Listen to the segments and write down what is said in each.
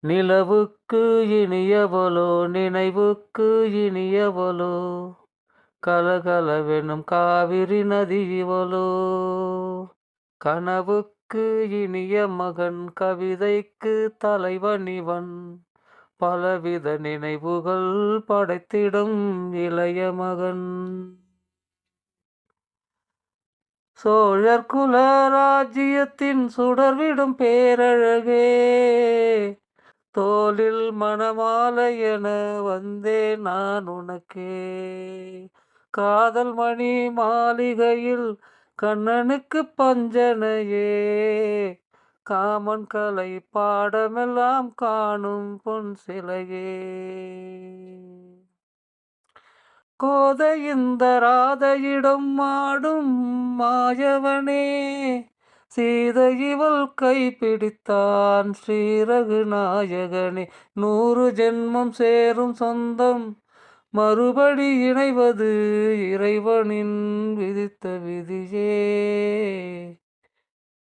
நிலவுக்கு இனியவளோ நினைவுக்கு இனியவளோ கலகலவெனும் காவிரி நதி இவளோ கனவுக்கு இனிய மகன் கவிதைக்கு தலைவன் இவன் பலவித நினைவுகள் படைத்திடும் இளைய மகன் சோழர் குல ராஜ்யத்தின் சுடர்விடும் பேரழகே தோளில் மணமாலை என வந்தேன் நான் உனக்கே காதல் மணி மாளிகையில் கண்ணனுக்கு பஞ்சனையே காமன் கலை பாடமெல்லாம் காணும் பொன் சிலையே கோதை இந்த ராதையிடம் ஆடும் மாயவனே சீதை இவள் கை பிடித்தான் ஸ்ரீரகு நாயகனே 100 ஜென்மம் சேரும் சொந்தம் மறுபடி இணைவது இறைவனின் விதித்த விதியே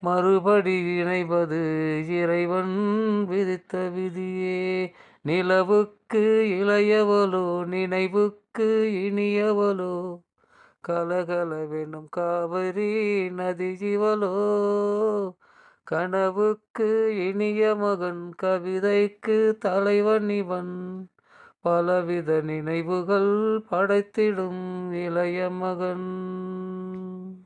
மறுபடி இணைவது இறைவன் விதித்த விதியே நிலவுக்கு இளையவளோ நினைவுக்கு இனியவளோ கலகலவெனும் காவிரி நதி இவளோ கனவுக்கு இனிய மகன் கவிதைக்கு தலைவன் இவன் பலவித நினைவுகள் படைத்திடும் இளைய மகன்